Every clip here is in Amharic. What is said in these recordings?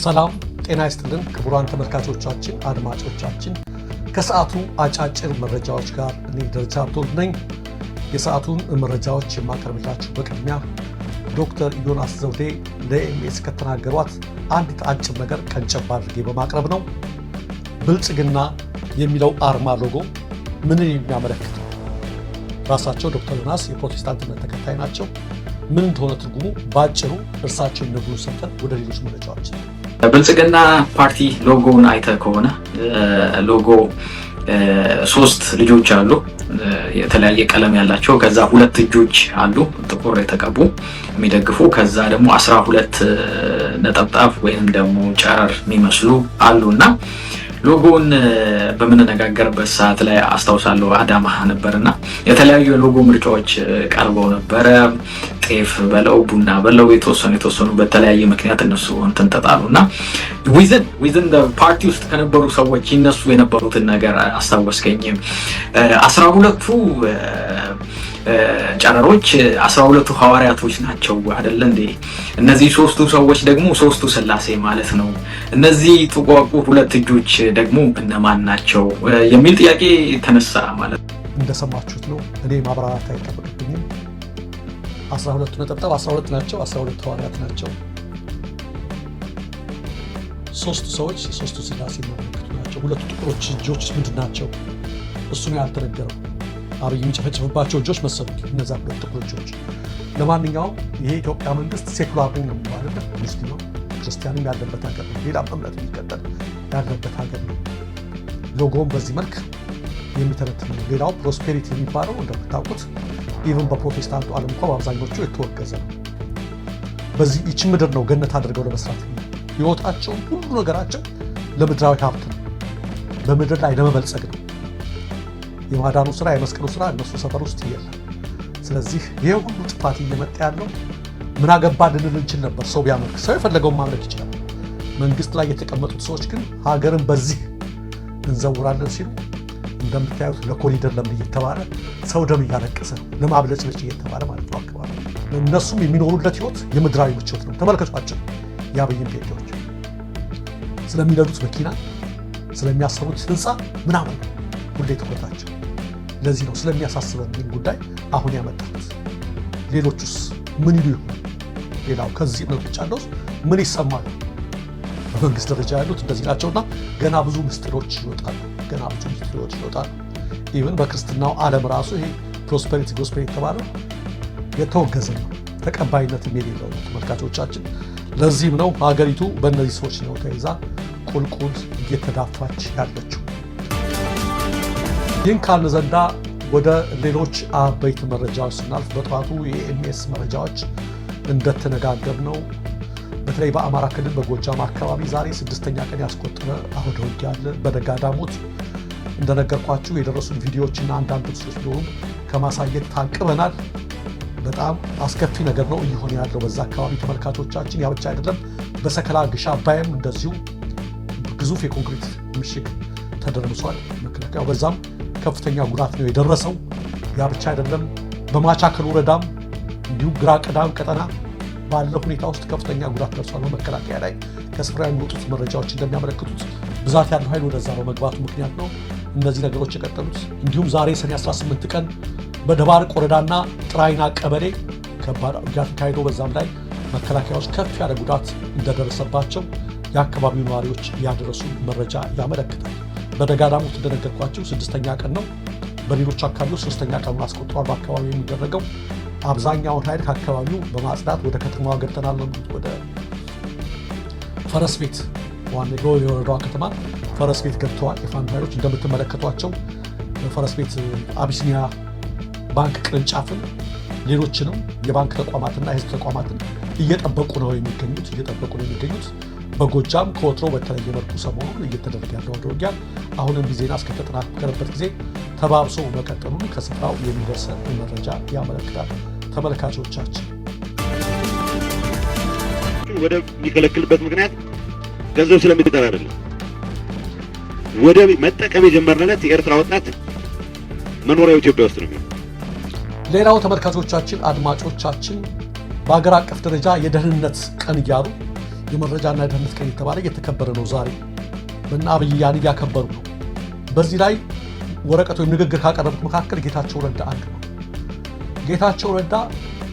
ሰላም ጤና ይስጥልን ክቡራን ተመልካቾቻችን አድማጮቻችን ከሰዓቱ አጫጭር መረጃዎች ጋር እኔ ደረጃ አብቶል ነኝ። የሰዓቱን መረጃዎች የማቀርብላችሁ በቅድሚያ ዶክተር ዮናስ ዘውዴ ለኤምኤስ ከተናገሯት አንዲት አጭር ነገር ቀንጨብ አድርጌ በማቅረብ ነው። ብልጽግና የሚለው አርማ ሎጎ ምንን የሚያመለክት ነው? ራሳቸው ዶክተር ዮናስ የፕሮቴስታንት እምነት ተከታይ ናቸው። ምን እንደሆነ ትርጉሙ ባጭሩ እርሳቸው የሚነግሩን ሰምተን ወደ ሌሎች መረጃዎች ነው። ብልጽግና ፓርቲ ሎጎውን አይተህ ከሆነ ሎጎ ሶስት ልጆች አሉ፣ የተለያየ ቀለም ያላቸው። ከዛ ሁለት እጆች አሉ ጥቁር የተቀቡ የሚደግፉ። ከዛ ደግሞ 12 ነጠብጣብ ወይም ደግሞ ጨረር የሚመስሉ አሉና ሎጎውን በምንነጋገርበት ሰዓት ላይ አስታውሳለሁ አዳማ ነበርና የተለያዩ የሎጎ ምርጫዎች ቀርበው ነበረ። ጤፍ በለው ቡና በለው የተወሰኑ በተለያየ ምክንያት እነሱ እንትን ተጣሉና ዊዝን ፓርቲ ውስጥ ከነበሩ ሰዎች ይነሱ የነበሩትን ነገር አስታወስከኝ። 12ቱ ጨረሮች 12ቱ ሐዋርያቶች ናቸው አይደል እንዴ? እነዚህ ሶስቱ ሰዎች ደግሞ ሶስቱ ስላሴ ማለት ነው። እነዚህ ጥቋቁር ሁለት እጆች ደግሞ እነማን ናቸው የሚል ጥያቄ ተነሳ ማለት ነው። እንደሰማችሁት ነው። እኔ ማብራራት አይጠበቅብኝም። 12 ነጠብጣብ 12 ናቸው። 12 ሐዋርያት ናቸው። ሶስቱ ሰዎች ሶስቱ ስላሴ ናቸው። ሁለቱ ጥቁሮች እጆች ምንድን ናቸው? እሱ ነው ያልተነገረው። አብይ የሚጨፈጭፍባቸው እጆች መሰሉት እነዛ ሁለት ጥቁር እጆች። ለማንኛውም ይሄ ኢትዮጵያ መንግስት ሴኩላር ነው ማለት ነው። ሙስሊም ነው ክርስቲያንም ያለበት ሀገር ነው። ሌላ እምነት የሚከተል ያለበት ሀገር ነው። ሎጎውን በዚህ መልክ የሚተነትን ነው። ሌላው ፕሮስፔሪቲ የሚባለው እንደምታውቁት ኢቭን በፕሮቴስታንቱ ዓለም እንኳ በአብዛኞቹ የተወገዘ ነው። በዚህ ይቺ ምድር ነው ገነት አድርገው ለመስራት ህይወታቸው ሁሉ ነገራቸው ለምድራዊ ሀብት ነው፣ በምድር ላይ ለመበልጸግ ነው። የማዳኑ ስራ የመስቀሉ ስራ እነሱ ሰፈር ውስጥ የለም። ስለዚህ ይሄ ሁሉ ጥፋት እየመጣ ያለው ምን አገባ ልንል እንችል ነበር። ሰው ቢያመልክ ሰው የፈለገውን ማምለክ ይችላል። መንግስት ላይ የተቀመጡት ሰዎች ግን ሀገርን በዚህ እንዘውራለን ሲሉ እንደምታዩት ለኮሪደር ለምን እየተባለ ሰው ደም እያለቀሰ ነው፣ ለማብለጭለጭ እየተባለ ማለት ነው። አካባቢ እነሱም የሚኖሩለት ህይወት የምድራዊ ምቾት ነው። ተመልከቷቸው። የአብይን ፔጆች ስለሚነዱት መኪና ስለሚያሰሩት ህንፃ ምናምን ሁሌ ትኩረታቸው ለዚህ ነው። ስለሚያሳስበን ይህን ጉዳይ አሁን ያመጣት። ሌሎቹስ ምን ይሉ ይሆን? ሌላው ከዚህ እምነት ውጭ ያለው ምን ይሰማል? በመንግስት ደረጃ ያሉት እንደዚህ ናቸውና ገና ብዙ ምስጢሮች ይወጣሉ። ኢቨን በክርስትናው ዓለም ራሱ ይሄ ፕሮስፔሪቲ ጎስፔል የተባለው የተወገዘ ነው፣ ተቀባይነት የሌለው ነው። ተመልካቾቻችን ለዚህም ነው ሀገሪቱ በእነዚህ ሰዎች ነው ተይዛ ቁልቁል እየተዳፋች ያለችው። ይህን ካልን ዘንዳ ወደ ሌሎች አበይት መረጃዎች ስናልፍ በጠዋቱ የኤምኤስ መረጃዎች እንደተነጋገር ነው በተለይ በአማራ ክልል በጎጃም አካባቢ ዛሬ 6ኛ ቀን ያስቆጠረ አውደ ውጊያ አለ። በደጋዳሞት እንደነገርኳችሁ የደረሱን ቪዲዮዎችና አንዳንድ ምስሎች ቢሆኑ ከማሳየት ታቅበናል። በጣም አስከፊ ነገር ነው እየሆነ ያለው በዛ አካባቢ ተመልካቾቻችን። ያ ብቻ አይደለም፣ በሰከላ ግሽ አባይም እንደዚሁ ግዙፍ የኮንክሪት ምሽግ ተደርምሷል። መከላከያው በዛም ከፍተኛ ጉዳት ነው የደረሰው። ያ ብቻ አይደለም፣ በማቻከል ወረዳም እንዲሁም ግራ ቀዳም ቀጠና ባለ ሁኔታ ውስጥ ከፍተኛ ጉዳት ደርሷል በመከላከያ ላይ። ከስፍራ የሚወጡት መረጃዎች እንደሚያመለክቱት ብዛት ያለው ኃይል ወደዛ በመግባቱ ምክንያት ነው እነዚህ ነገሮች የቀጠሉት። እንዲሁም ዛሬ ሰኔ 18 ቀን በደባርቅ ወረዳና ጥራይና ቀበሌ ከባድ ውጊያ ተካሂዶ በዛም ላይ መከላከያዎች ከፍ ያለ ጉዳት እንደደረሰባቸው የአካባቢው ነዋሪዎች ያደረሱ መረጃ ያመለክታል። በደጋዳሞት እንደነገርኳቸው 6ኛ ቀን ነው። በሌሎች አካባቢዎች 3ኛ ቀኑን አስቆጥሯል። በአካባቢው የሚደረገው አብዛኛውን ኃይል ከአካባቢው በማጽዳት ወደ ከተማዋ ገብተናል። ወደ ፈረስ ቤት ዋና የወረዳዋ ከተማ ፈረስ ቤት ገብተዋል የፋኖ ኃይሎች። እንደምትመለከቷቸው ፈረስ ቤት አቢሲኒያ ባንክ ቅርንጫፍን ሌሎችንም የባንክ ተቋማትና የህዝብ ተቋማትን እየጠበቁ ነው የሚገኙት። በጎጃም ከወትሮ በተለየ መልኩ ሰሞኑን እየተደረገ ያለው ውጊያ አሁንም ዜና እስከተጠናከረበት ጊዜ ተባብሶ መቀጠሉን ከስፍራው የሚደርሰን መረጃ ያመለክታል። ተመልካቾቻችን ወደ የሚከለክልበት ምክንያት ገንዘብ ስለሚጠራ አይደለም። ወደ መጠቀም የጀመርነት የኤርትራ ወጣት መኖሪያው ኢትዮጵያ ውስጥ ነው። ሌላው ተመልካቾቻችን አድማጮቻችን በአገር አቀፍ ደረጃ የደህንነት ቀን እያሉ የመረጃና የደህንነት ቀን የተባለ እየተከበረ ነው ዛሬ። በእነ አብይ ያን እያከበሩ ነው። በዚህ ላይ ወረቀት ወይም ንግግር ካቀረቡት መካከል ጌታቸው ረዳ አንዱ ነው። ጌታቸው ረዳ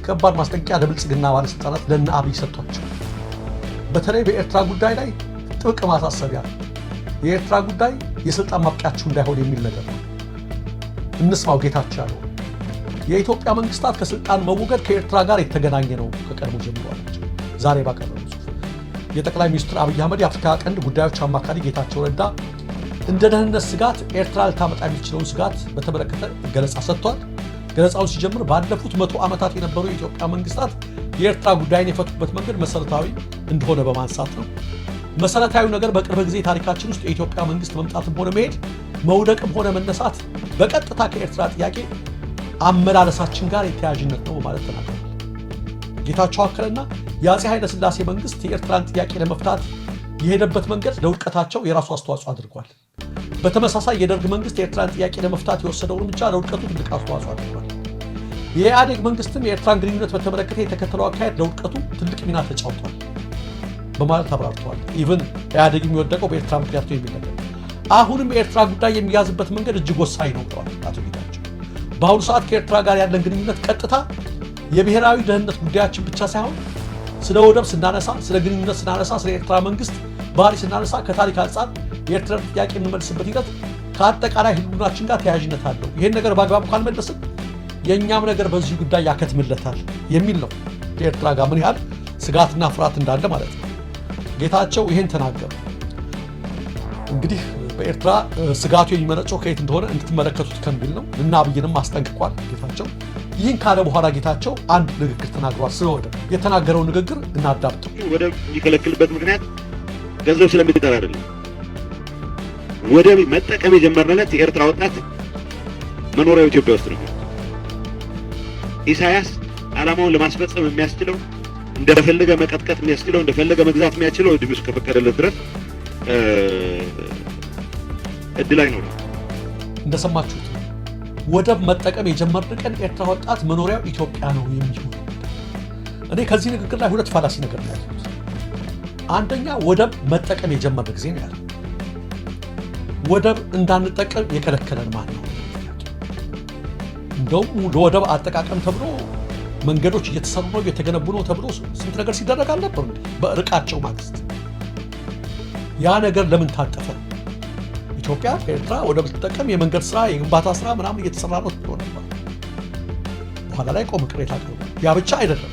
ከባድ ማስጠንቀቂያ ለብልጽግና ባለስልጣናት ለእነ አብይ ሰጥቷቸው፣ በተለይ በኤርትራ ጉዳይ ላይ ጥብቅ ማሳሰቢያ፣ የኤርትራ ጉዳይ የስልጣን ማብቂያችሁ እንዳይሆን የሚል ነገር ነው። እንስማው ጌታቸው ያለው። የኢትዮጵያ መንግስታት ከስልጣን መወገድ ከኤርትራ ጋር የተገናኘ ነው ከቀድሞ ጀምሮ አላቸው። ዛሬ ባቀረቡት የጠቅላይ ሚኒስትር አብይ አህመድ የአፍሪካ ቀንድ ጉዳዮች አማካሪ ጌታቸው ረዳ እንደ ደህንነት ስጋት ኤርትራ ልታመጣ የሚችለውን ስጋት በተመለከተ ገለጻ ሰጥቷል። ገለጻውን ሲጀምር ባለፉት 100 ዓመታት የነበሩ የኢትዮጵያ መንግስታት የኤርትራ ጉዳይን የፈቱበት መንገድ መሰረታዊ እንደሆነ በማንሳት ነው። መሰረታዊ ነገር በቅርብ ጊዜ ታሪካችን ውስጥ የኢትዮጵያ መንግስት መምጣትም ሆነ መሄድ፣ መውደቅም ሆነ መነሳት በቀጥታ ከኤርትራ ጥያቄ አመላለሳችን ጋር የተያያዥነት ነው በማለት ተናግረዋል። ጌታቸው አከለና የአፄ ኃይለ ሥላሴ መንግስት የኤርትራን ጥያቄ ለመፍታት የሄደበት መንገድ ለውድቀታቸው የራሱ አስተዋጽኦ አድርጓል። በተመሳሳይ የደርግ መንግስት የኤርትራን ጥያቄ ለመፍታት የወሰደው እርምጃ ለውድቀቱ ትልቅ አስተዋጽኦ አድርጓል። የኢህአዴግ መንግስትም የኤርትራን ግንኙነት በተመለከተ የተከተለው አካሄድ ለውድቀቱ ትልቅ ሚና ተጫውቷል በማለት አብራርተዋል። ኢቭን ኢህአዴግ የሚወደቀው በኤርትራ ምክንያት ነው የሚል ነገር። አሁንም የኤርትራ ጉዳይ የሚያዝበት መንገድ እጅግ ወሳኝ ነው ብለዋል አቶ ጌታቸው። በአሁኑ ሰዓት ከኤርትራ ጋር ያለን ግንኙነት ቀጥታ የብሔራዊ ደህንነት ጉዳያችን ብቻ ሳይሆን ስለ ወደብ ስናነሳ፣ ስለ ግንኙነት ስናነሳ፣ ስለ ኤርትራ መንግስት ባህሪ ስናነሳ ከታሪክ አንጻር የኤርትራን ጥያቄ የምንመልስበት ሂደት ከአጠቃላይ ህልውናችን ጋር ተያያዥነት አለው። ይህን ነገር በአግባቡ ካልመለስን የእኛም ነገር በዚህ ጉዳይ ያከትምለታል የሚል ነው። ከኤርትራ ጋር ምን ያህል ስጋትና ፍርሃት እንዳለ ማለት ነው። ጌታቸው ይህን ተናገሩ። እንግዲህ በኤርትራ ስጋቱ የሚመነጨው ከየት እንደሆነ እንድትመለከቱት ከሚል ነው እና አብይንም አስጠንቅቋል ጌታቸው። ይህን ካለ በኋላ ጌታቸው አንድ ንግግር ተናግሯል። ስለ ወደብ የተናገረው ንግግር እናዳምጠው። ወደብ የሚከለክልበት ምክንያት ገንዘብ ስለሚጠራ አይደለም። ወደብ መጠቀም የጀመርንለት የኤርትራ ወጣት መኖሪያው ኢትዮጵያ ውስጥ ነው። ኢሳያስ ዓላማውን ለማስፈጸም የሚያስችለው እንደፈለገ መቀጥቀጥ የሚያስችለው እንደፈለገ መግዛት የሚያስችለው እድሜው እስከፈቀደለት ድረስ እድል አይኖርም። እንደሰማችሁት ወደብ መጠቀም የጀመርን ቀን ኤርትራ ወጣት መኖሪያው ኢትዮጵያ ነው የሚለው። እኔ ከዚህ ንግግር ላይ ሁለት ፋላሲ ነገር ነው ያለው። አንደኛ ወደብ መጠቀም የጀመርን ጊዜ ነው ያለው። ወደብ እንዳንጠቀም የከለከለን ማን ነው? እንደውም ለወደብ አጠቃቀም ተብሎ መንገዶች እየተሰሩ ነው እየተገነቡ ነው ተብሎ ስንት ነገር ሲደረግ አልነበር እንዴ? በእርቃቸው ማግስት ያ ነገር ለምን ታጠፈ? ኢትዮጵያ ከኤርትራ ወደብ ልትጠቀም የመንገድ ስራ የግንባታ ስራ ምናምን እየተሰራ ነው ተብሎ ነበር። በኋላ ላይ ቆም ቅሬታ ቀርቦ ያ ብቻ አይደለም፣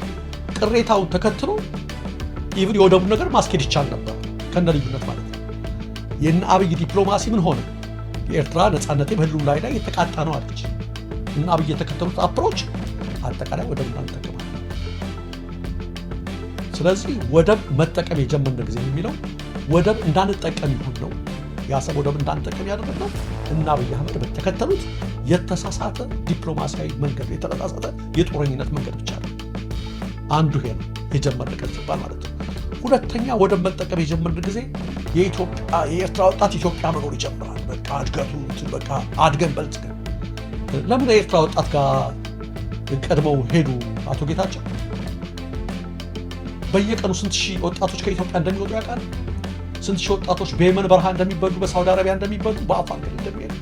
ቅሬታውን ተከትሎ ኢቭን የወደቡን ነገር ማስኬድ ይቻል ነበር ከነ ልዩነት ማለት ነው። የእነ አብይ ዲፕሎማሲ ምን ሆነ? የኤርትራ ነፃነቴ በህልውና ላይ የተቃጣ ነው አለች። እና አብይ የተከተሉት አፕሮች አጠቃላይ ወደብ እንዳንጠቀም። ስለዚህ ወደብ መጠቀም የጀመርን ጊዜ የሚለው ወደብ እንዳንጠቀም ይሁን ነው። የአሰብ ወደብ እንዳንጠቀም ያደረግነው እና አብይ አህመድ በተከተሉት የተሳሳተ ዲፕሎማሲያዊ መንገድ፣ የተሳሳተ የጦረኝነት መንገድ ብቻ ነው። አንዱ ይሄ ነው የጀመርን ቀን ሲባል ማለት ነው። ሁለተኛ ወደብ መጠቀም የጀመርን ጊዜ የኤርትራ ወጣት ኢትዮጵያ መኖር ይጀምራል። በቃ እድገቱ በቃ አድገን በልጽገን። ለምን የኤርትራ ወጣት ጋር ቀድመው ሄዱ አቶ ጌታቸው? በየቀኑ ስንት ሺህ ወጣቶች ከኢትዮጵያ እንደሚወጡ ያውቃል? ስንት ሺህ ወጣቶች በየመን በረሃ እንደሚበሉ፣ በሳውዲ አረቢያ እንደሚበሉ፣ በአፋር ክልል እንደሚሄዱ።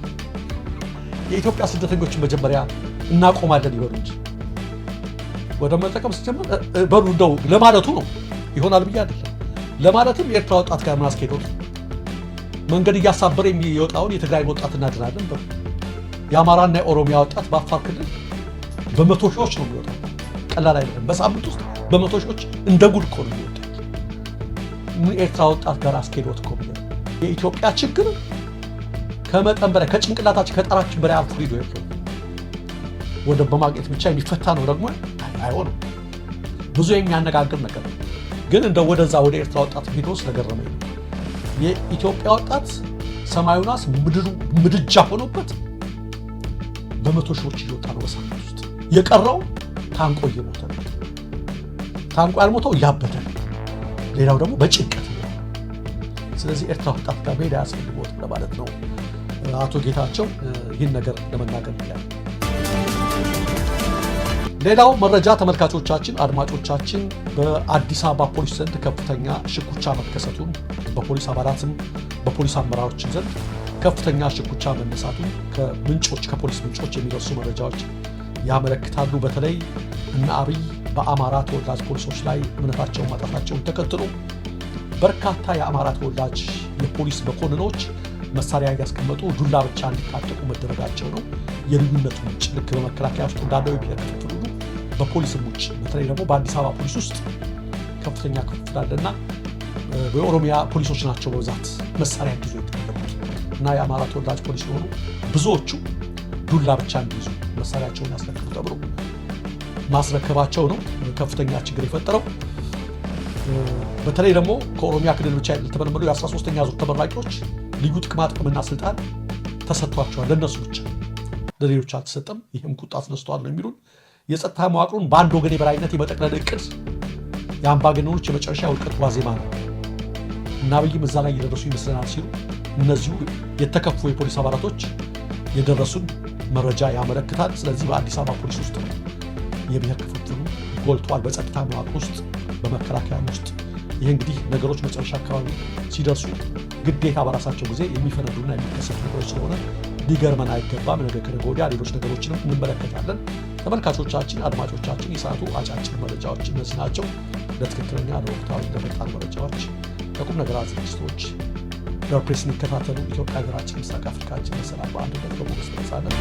የኢትዮጵያ ስደተኞችን መጀመሪያ እናቆማለን ይበሉ እንጂ ወደ መጠቀም ሲጀምር በሉ እንደው ለማለቱ ነው ይሆናል ብዬ አይደለም። ለማለትም የኤርትራ ወጣት ጋር ምን አስኬዶት? መንገድ እያሳበረ የሚወጣውን የትግራይ ወጣት እናድናለን በሉ። የአማራና የኦሮሚያ ወጣት በአፋር ክልል በመቶ ሺዎች ነው የሚወጣው። ቀላል አይደለም። በሳምንት ውስጥ በመቶ ሺዎች እንደ ጉድ እኮ ነው የሚወጣው። ኤርትራ ወጣት ጋር አስኬዶት እኮ ብዬ የኢትዮጵያ ችግር ከመጠን በላይ ከጭንቅላታችን ከጠራችን በላይ አልፎ ሄዶ የለም። ወደብ በማግኘት ብቻ የሚፈታ ነው ደግሞ አይሆንም። ብዙ የሚያነጋግር ነገር ነው። ግን እንደ ወደዛ ወደ ኤርትራ ወጣት ሄዶ ስለገረመኝ የኢትዮጵያ ወጣት ሰማዩናስ ምድሩ ምድጃ ሆኖበት በመቶ ሺዎች እየወጣ ነው በሳምንት ውስጥ። የቀረው ታንቆ እየሞተ ነው። ታንቆ ያልሞተው እያበደ ነው። ሌላው ደግሞ በጭንቀት ነው። ስለዚህ ኤርትራ ወጣት ጋር መሄድ አያስፈልግም ለማለት ነው አቶ ጌታቸው ይህን ነገር ለመናገር ይላል። ሌላው መረጃ ተመልካቾቻችን፣ አድማጮቻችን በአዲስ አበባ ፖሊስ ዘንድ ከፍተኛ ሽኩቻ መከሰቱን በፖሊስ አባላትም በፖሊስ አመራሮች ዘንድ ከፍተኛ ሽኩቻ መነሳቱን ከፖሊስ ምንጮች የሚደርሱ መረጃዎች ያመለክታሉ። በተለይ እነ አብይ በአማራ ተወላጅ ፖሊሶች ላይ እምነታቸውን ማጣታቸውን ተከትሎ በርካታ የአማራ ተወላጅ የፖሊስ መኮንኖች መሳሪያ ያስቀመጡ ዱላ ብቻ እንዲታጠቁ መደረጋቸው ነው የልዩነቱ ምንጭ። ልክ በመከላከያ ውስጥ እንዳለው የብሔር ክፍፍል ሁሉ በፖሊስም ውጭ በተለይ ደግሞ በአዲስ አበባ ፖሊስ ውስጥ ከፍተኛ ክፍፍል አለና በኦሮሚያ ፖሊሶች ናቸው በብዛት መሳሪያ እንዲይዙ የተደረጉት እና የአማራ ተወላጅ ፖሊስ የሆኑ ብዙዎቹ ዱላ ብቻ እንዲይዙ መሳሪያቸውን ያስረክቡ ተብሎ ማስረከባቸው ነው ከፍተኛ ችግር የፈጠረው። በተለይ ደግሞ ከኦሮሚያ ክልል ብቻ የተመለመሉ የ13ኛ ዙር ተመራቂዎች ልዩ ጥቅማ ጥቅምና ስልጣን ተሰጥቷቸዋል። ለእነሱ ብቻ ለሌሎች አልተሰጠም። ይህም ቁጣ አስነስቷል ነው የሚሉን። የጸጥታ መዋቅሩን በአንድ ወገን የበላይነት የመጠቅለል እቅድ የአምባገነኖች የመጨረሻ ውድቀት ዋዜማ ነው እና አብይም እዛ ላይ እየደረሱ ይመስለናል ሲሉ እነዚሁ የተከፉ የፖሊስ አባላቶች የደረሱን መረጃ ያመለክታል። ስለዚህ በአዲስ አበባ ፖሊስ ውስጥ የብሔር ክፍፍሉ ጎልቷል፣ በጸጥታ መዋቅር ውስጥ፣ በመከላከያ ውስጥ። ይህ እንግዲህ ነገሮች መጨረሻ አካባቢ ሲደርሱ ግዴታ በራሳቸው ጊዜ የሚፈነዱና የሚከሰቱ ነገሮች ስለሆነ ሊገርመን አይገባም። ነገ ከነገ ወዲያ ሌሎች ነገሮችንም እንመለከታለን። ተመልካቾቻችን፣ አድማጮቻችን የሰዓቱ አጫጭር መረጃዎች እነዚህ ናቸው። ለትክክለኛ ለወቅታዊ ለፈጣን መረጃዎች ለቁም ነገር ዝግጅቶች ፕሬስ የሚከታተሉ ኢትዮጵያ ሀገራችን፣ ምስራቅ አፍሪካችን በሰላም በአንድነት በሞገስ ተነሳለን።